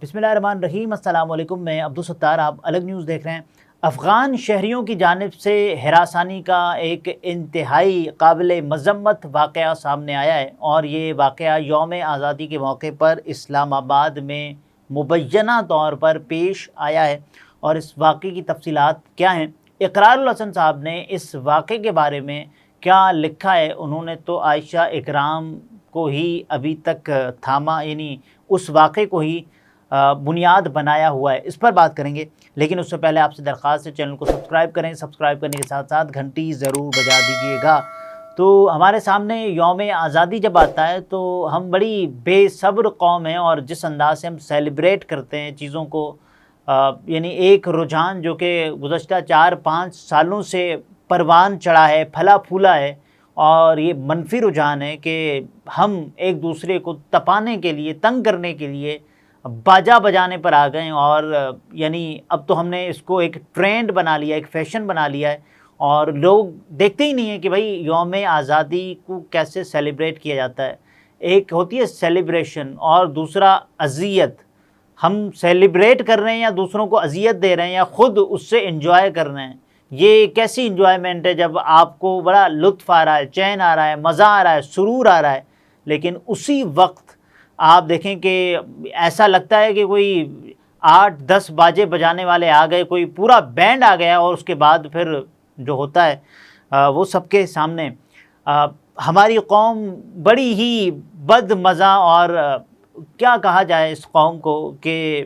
بسم اللہ الرحمن الرحیم۔ السلام علیکم، میں عبدالستار، آپ الگ نیوز دیکھ رہے ہیں۔ افغان شہریوں کی جانب سے ہراسانی کا ایک انتہائی قابل مذمت واقعہ سامنے آیا ہے، اور یہ واقعہ یوم آزادی کے موقع پر اسلام آباد میں مبینہ طور پر پیش آیا ہے۔ اور اس واقعے کی تفصیلات کیا ہیں، اقرار الحسن صاحب نے اس واقعے کے بارے میں کیا لکھا ہے؟ انہوں نے تو عائشہ اکرام کو ہی ابھی تک تھاما، یعنی اس واقعے کو ہی بنیاد بنایا ہوا ہے۔ اس پر بات کریں گے، لیکن اس سے پہلے آپ سے درخواست ہے چینل کو سبسکرائب کریں، سبسکرائب کرنے کے ساتھ ساتھ گھنٹی ضرور بجا دیجیے گا۔ تو ہمارے سامنے یوم آزادی جب آتا ہے تو ہم بڑی بے صبر قوم ہیں، اور جس انداز سے ہم سیلیبریٹ کرتے ہیں چیزوں کو، یعنی ایک رجحان جو کہ گزشتہ 4-5 سالوں سے پروان چڑھا ہے، پھلا پھولا ہے، اور یہ منفی رجحان ہے کہ ہم ایک دوسرے کو تپانے کے لیے، تنگ کرنے کے لیے باجا بجانے پر آ گئے، اور یعنی اب تو ہم نے اس کو ایک ٹرینڈ بنا لیا، ایک فیشن بنا لیا ہے، اور لوگ دیکھتے ہی نہیں ہیں کہ بھائی یوم آزادی کو کیسے سیلیبریٹ کیا جاتا ہے۔ ایک ہوتی ہے سیلیبریشن، اور دوسرا اذیت۔ ہم سیلیبریٹ کر رہے ہیں یا دوسروں کو اذیت دے رہے ہیں، یا خود اس سے انجوائے کر رہے ہیں؟ یہ کیسی انجوائمنٹ ہے جب آپ کو بڑا لطف آ رہا ہے، چین آ رہا ہے، مزہ آ رہا ہے، سرور آ رہا ہے، لیکن اسی وقت آپ دیکھیں کہ ایسا لگتا ہے کہ کوئی 8-10 باجے بجانے والے آ گئے، کوئی پورا بینڈ آ گیا، اور اس کے بعد پھر جو ہوتا ہے وہ سب کے سامنے۔ ہماری قوم بڑی ہی بد مزہ، اور کیا کہا جائے اس قوم کو کہ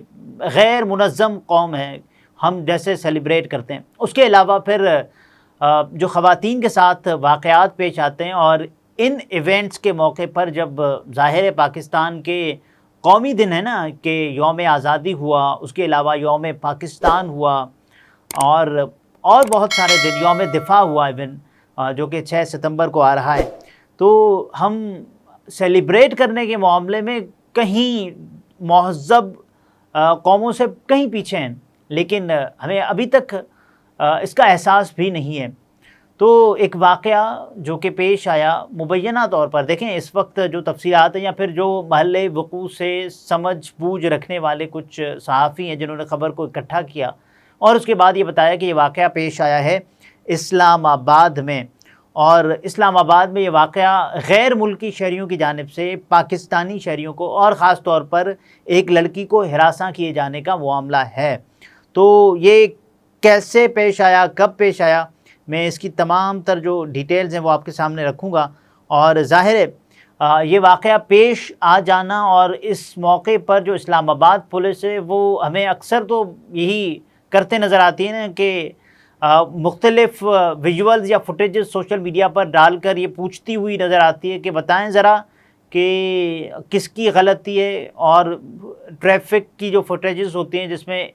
غیر منظم قوم ہے، ہم جیسے سیلیبریٹ کرتے ہیں۔ اس کے علاوہ پھر جو خواتین کے ساتھ واقعات پیش آتے ہیں، اور ان ایونٹس کے موقع پر جب ظاہر پاکستان کے قومی دن ہے نا، کہ یوم آزادی ہوا، اس کے علاوہ یوم پاکستان ہوا، اور بہت سارے دن، یوم دفاع ہوا ایون، جو کہ 6 ستمبر کو آ رہا ہے، تو ہم سیلیبریٹ کرنے کے معاملے میں کہیں مہذب قوموں سے کہیں پیچھے ہیں، لیکن ہمیں ابھی تک اس کا احساس بھی نہیں ہے۔ تو ایک واقعہ جو کہ پیش آیا مبینہ طور پر، دیکھیں اس وقت جو تفصیلات ہیں، یا پھر جو محل وقوع سے سمجھ بوجھ رکھنے والے کچھ صحافی ہیں جنہوں نے خبر کو اکٹھا کیا، اور اس کے بعد یہ بتایا کہ یہ واقعہ پیش آیا ہے اسلام آباد میں، اور اسلام آباد میں یہ واقعہ غیر ملکی شہریوں کی جانب سے پاکستانی شہریوں کو، اور خاص طور پر ایک لڑکی کو ہراساں کیے جانے کا معاملہ ہے۔ تو یہ کیسے پیش آیا، کب پیش آیا، میں اس کی تمام تر جو ڈیٹیلز ہیں وہ آپ کے سامنے رکھوں گا۔ اور ظاہر ہے یہ واقعہ پیش آ جانا، اور اس موقع پر جو اسلام آباد پولیس ہے وہ ہمیں اکثر تو یہی کرتے نظر آتی ہے نا کہ مختلف ویژولز یا فوٹیجز سوشل میڈیا پر ڈال کر یہ پوچھتی ہوئی نظر آتی ہے کہ بتائیں ذرا کہ کس کی غلطی ہے۔ اور ٹریفک کی جو فوٹیجز ہوتی ہیں جس میں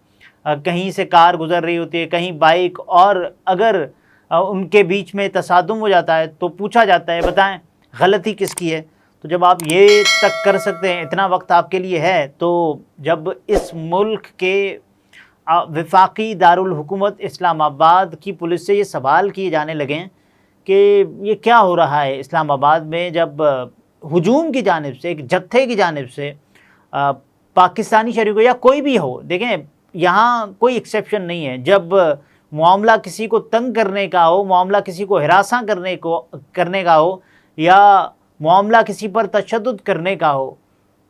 کہیں سے کار گزر رہی ہوتی ہے، کہیں بائک، اور اگر ان کے بیچ میں تصادم ہو جاتا ہے تو پوچھا جاتا ہے بتائیں غلطی کس کی ہے۔ تو جب آپ یہ تک کر سکتے ہیں، اتنا وقت آپ کے لیے ہے، تو جب اس ملک کے وفاقی دارالحکومت اسلام آباد کی پولیس سے یہ سوال کیے جانے لگے کہ یہ کیا ہو رہا ہے اسلام آباد میں، جب ہجوم کی جانب سے، ایک جتھے کی جانب سے پاکستانی شہریوں کو، یا کوئی بھی ہو، دیکھیں یہاں کوئی ایکسیپشن نہیں ہے، جب معاملہ کسی کو تنگ کرنے کا ہو، معاملہ کسی کو ہراساں کرنے کا ہو، یا معاملہ کسی پر تشدد کرنے کا ہو،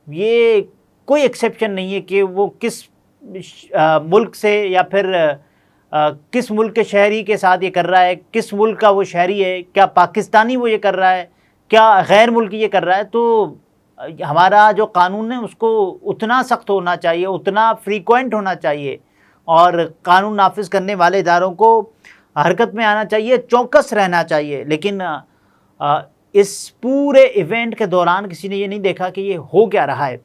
یہ کوئی ایکسیپشن نہیں ہے کہ وہ کس ملک سے، یا پھر کس ملک کے شہری کے ساتھ یہ کر رہا ہے، کس ملک کا وہ شہری ہے، کیا پاکستانی وہ یہ کر رہا ہے، کیا غیر ملکی یہ کر رہا ہے۔ تو ہمارا جو قانون ہے اس کو اتنا سخت ہونا چاہیے، اتنا فریکوینٹ ہونا چاہیے، اور قانون نافذ کرنے والے اداروں کو حرکت میں آنا چاہیے، چوکس رہنا چاہیے۔ لیکن اس پورے ایونٹ کے دوران کسی نے یہ نہیں دیکھا کہ یہ ہو کیا رہا ہے۔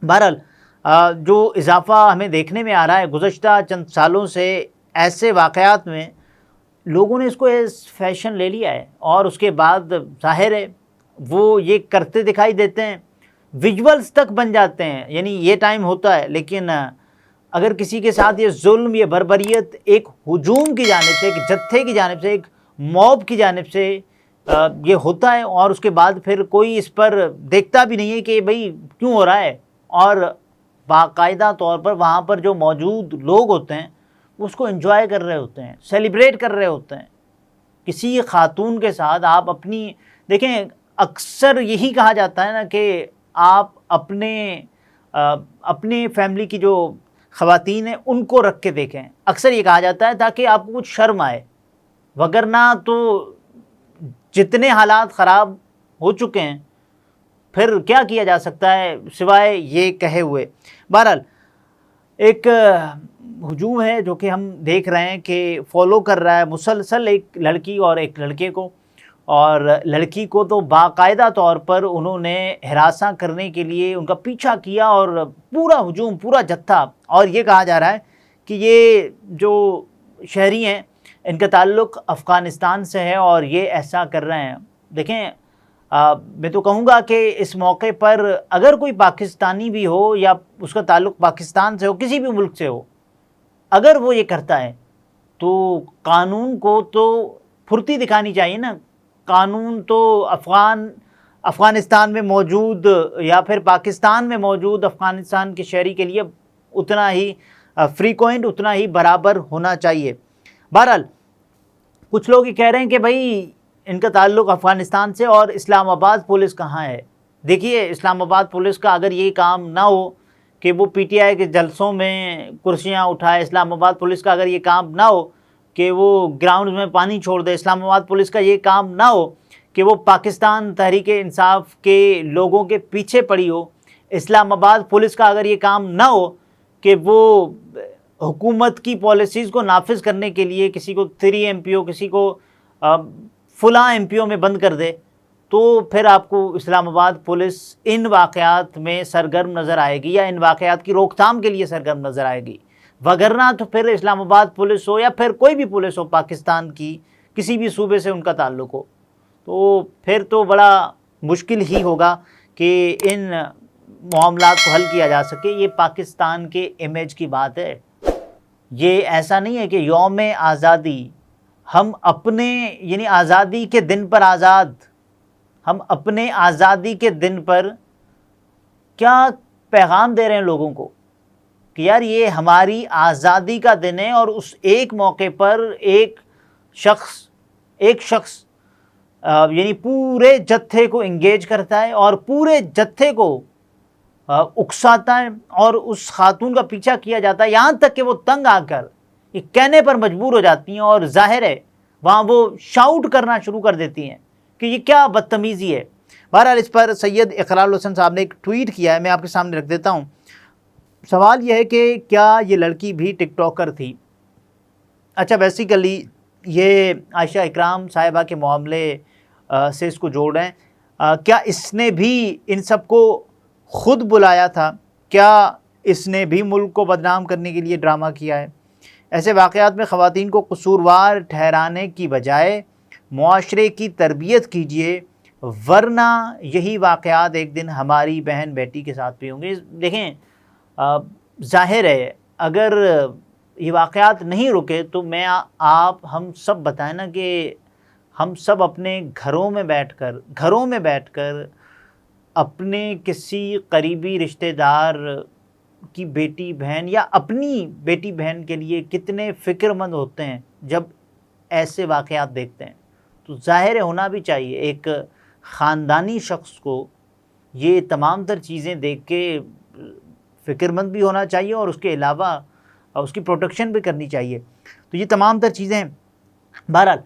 بہرحال جو اضافہ ہمیں دیکھنے میں آ رہا ہے گزشتہ چند سالوں سے، ایسے واقعات میں لوگوں نے اس کو ایز فیشن لے لیا ہے، اور اس کے بعد ظاہر ہے وہ یہ کرتے دکھائی دیتے ہیں، ویژولز تک بن جاتے ہیں، یعنی یہ ٹائم ہوتا ہے، لیکن اگر کسی کے ساتھ یہ ظلم، یہ بربریت ایک ہجوم کی جانب سے، ایک جتھے کی جانب سے، ایک موب کی جانب سے یہ ہوتا ہے، اور اس کے بعد پھر کوئی اس پر دیکھتا بھی نہیں ہے کہ بھئی کیوں ہو رہا ہے، اور باقاعدہ طور پر وہاں پر جو موجود لوگ ہوتے ہیں اس کو انجوائے کر رہے ہوتے ہیں، سیلیبریٹ کر رہے ہوتے ہیں۔ کسی خاتون کے ساتھ آپ اپنی دیکھیں، اکثر یہی کہا جاتا ہے نا کہ آپ اپنے فیملی کی جو خواتین ہیں ان کو رکھ کے دیکھیں، اکثر یہ کہا جاتا ہے تاکہ آپ کو کچھ شرم آئے، وگرنہ تو جتنے حالات خراب ہو چکے ہیں پھر کیا کیا جا سکتا ہے سوائے یہ کہے ہوئے۔ بہرحال ایک ہجوم ہے جو کہ ہم دیکھ رہے ہیں کہ فالو کر رہا ہے مسلسل ایک لڑکی اور ایک لڑکے کو، اور لڑکی کو تو باقاعدہ طور پر انہوں نے ہراساں کرنے کے لیے ان کا پیچھا کیا، اور پورا ہجوم، پورا جتھا، اور یہ کہا جا رہا ہے کہ یہ جو شہری ہیں ان کا تعلق افغانستان سے ہے اور یہ ایسا کر رہے ہیں۔ دیکھیں، میں تو کہوں گا کہ اس موقع پر اگر کوئی پاکستانی بھی ہو یا اس کا تعلق پاکستان سے ہو، کسی بھی ملک سے ہو، اگر وہ یہ کرتا ہے تو قانون کو تو پھرتی دکھانی چاہیے نا۔ قانون تو افغانستان میں موجود یا پھر پاکستان میں موجود افغانستان کے شہری کے لیے اتنا ہی فریکوینٹ، اتنا ہی برابر ہونا چاہیے۔ بہرحال کچھ لوگ یہ کہہ رہے ہیں کہ بھائی ان کا تعلق افغانستان سے، اور اسلام آباد پولیس کہاں ہے؟ دیکھیے، اسلام آباد پولیس کا اگر یہ کام نہ ہو کہ وہ پی ٹی آئی کے جلسوں میں کرسیاں اٹھائے، اسلام آباد پولیس کا اگر یہ کام نہ ہو کہ وہ گراؤنڈ میں پانی چھوڑ دے، اسلام آباد پولیس کا یہ کام نہ ہو کہ وہ پاکستان تحریک انصاف کے لوگوں کے پیچھے پڑی ہو، اسلام آباد پولیس کا اگر یہ کام نہ ہو کہ وہ حکومت کی پالیسیز کو نافذ کرنے کے لیے کسی کو 3 MPO، کسی کو فلاں MPO میں بند کر دے، تو پھر آپ کو اسلام آباد پولیس ان واقعات میں سرگرم نظر آئے گی، یا ان واقعات کی روک تھام کے لیے سرگرم نظر آئے گی۔ وگرنہ تو پھر اسلام آباد پولیس ہو یا پھر کوئی بھی پولیس ہو پاکستان کی، کسی بھی صوبے سے ان کا تعلق ہو، تو پھر تو بڑا مشکل ہی ہوگا کہ ان معاملات کو حل کیا جا سکے۔ یہ پاکستان کے امیج کی بات ہے۔ یہ ایسا نہیں ہے کہ یوم آزادی ہم اپنے، یعنی آزادی کے دن پر آزاد، ہم اپنے آزادی کے دن پر کیا پیغام دے رہے ہیں لوگوں کو کہ یار یہ ہماری آزادی کا دن ہے، اور اس ایک موقع پر ایک شخص یعنی پورے جتھے کو انگیج کرتا ہے اور پورے جتھے کو اکساتا ہے، اور اس خاتون کا پیچھا کیا جاتا ہے، یہاں تک کہ وہ تنگ آ کر یہ کہنے پر مجبور ہو جاتی ہیں، اور ظاہر ہے وہاں وہ شاؤٹ کرنا شروع کر دیتی ہیں کہ یہ کیا بدتمیزی ہے۔ بہرحال اس پر سید اقرار الحسن صاحب نے ایک ٹویٹ کیا ہے، میں آپ کے سامنے رکھ دیتا ہوں۔ سوال یہ ہے کہ کیا یہ لڑکی بھی ٹک ٹاکر تھی؟ اچھا، بیسیکلی یہ عائشہ اکرام صاحبہ کے معاملے سے اس کو جوڑ رہے ہیں۔ کیا اس نے بھی ان سب کو خود بلایا تھا؟ کیا اس نے بھی ملک کو بدنام کرنے کے لیے ڈرامہ کیا ہے؟ ایسے واقعات میں خواتین کو قصوروار ٹھہرانے کی بجائے معاشرے کی تربیت کیجیے، ورنہ یہی واقعات ایک دن ہماری بہن بیٹی کے ساتھ بھی ہوں گے۔ دیکھیں، ظاہر ہے اگر یہ واقعات نہیں رکے تو ہم سب بتائیں نا کہ ہم سب اپنے گھروں میں بیٹھ کر اپنے کسی قریبی رشتہ دار کی بیٹی بہن یا اپنی بیٹی بہن کے لیے کتنے فکر مند ہوتے ہیں جب ایسے واقعات دیکھتے ہیں۔ تو ظاہر ہونا بھی چاہیے ایک خاندانی شخص کو یہ تمام تر چیزیں دیکھ کے فکر مند بھی ہونا چاہیے، اور اس کے علاوہ اس کی پروٹیکشن بھی کرنی چاہیے۔ تو یہ تمام تر چیزیں ہیں۔ بہرحال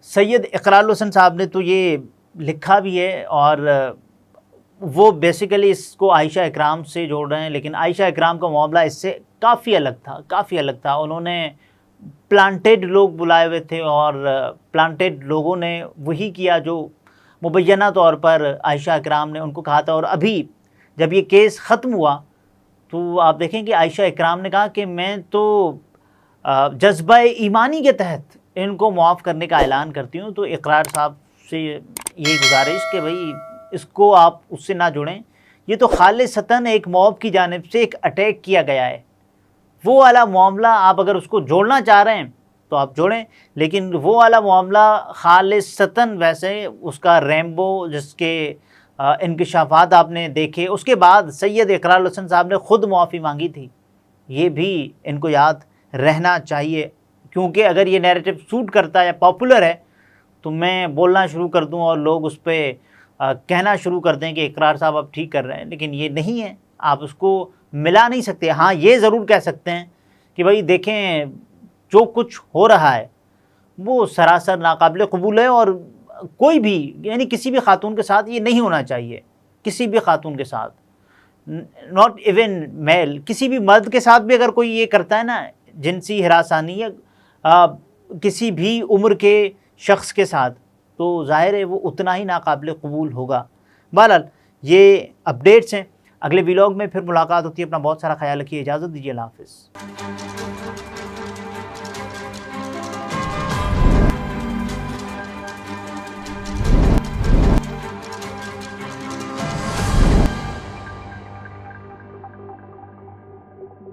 سید اقرار الحسن صاحب نے تو یہ لکھا بھی ہے، اور وہ بیسیکلی اس کو عائشہ اکرام سے جوڑ رہے ہیں، لیکن عائشہ اکرام کا معاملہ اس سے کافی الگ تھا۔ انہوں نے پلانٹیڈ لوگ بلائے ہوئے تھے، اور پلانٹیڈ لوگوں نے وہی کیا جو مبینہ طور پر عائشہ اکرام نے ان کو کہا تھا۔ اور ابھی جب یہ کیس ختم ہوا تو آپ دیکھیں کہ عائشہ اکرام نے کہا کہ میں تو جذبہ ایمانی کے تحت ان کو معاف کرنے کا اعلان کرتی ہوں۔ تو اقرار صاحب سے یہ گزارش کہ بھئی اس کو آپ اس سے نہ جڑیں، یہ تو خالصتاً ایک موب کی جانب سے ایک اٹیک کیا گیا ہے۔ وہ والا معاملہ آپ اگر اس کو جوڑنا چاہ رہے ہیں تو آپ جوڑیں، لیکن وہ والا معاملہ خالصتاً ویسے اس کا ریمبو جس کے انکشافات آپ نے دیکھے، اس کے بعد سید اقرار الحسن صاحب نے خود معافی مانگی تھی، یہ بھی ان کو یاد رہنا چاہیے، کیونکہ اگر یہ نیریٹو سوٹ کرتا ہے یا پاپولر ہے تو میں بولنا شروع کر دوں اور لوگ اس پہ کہنا شروع کر دیں کہ اقرار صاحب اب ٹھیک کر رہے ہیں، لیکن یہ نہیں ہے، آپ اس کو ملا نہیں سکتے۔ ہاں یہ ضرور کہہ سکتے ہیں کہ بھائی دیکھیں جو کچھ ہو رہا ہے وہ سراسر ناقابل قبول ہے، اور کوئی بھی یعنی کسی بھی خاتون کے ساتھ یہ نہیں ہونا چاہیے، کسی بھی خاتون کے ساتھ، ناٹ ایون میل، کسی بھی مرد کے ساتھ بھی اگر کوئی یہ کرتا ہے نا جنسی ہراسانی یا کسی بھی عمر کے شخص کے ساتھ، تو ظاہر ہے وہ اتنا ہی ناقابل قبول ہوگا۔ بہرحال یہ اپڈیٹس ہیں، اگلے ویلاگ میں پھر ملاقات ہوتی ہے، اپنا بہت سارا خیال رکھیے، اجازت دیجیے، اللہ حافظ۔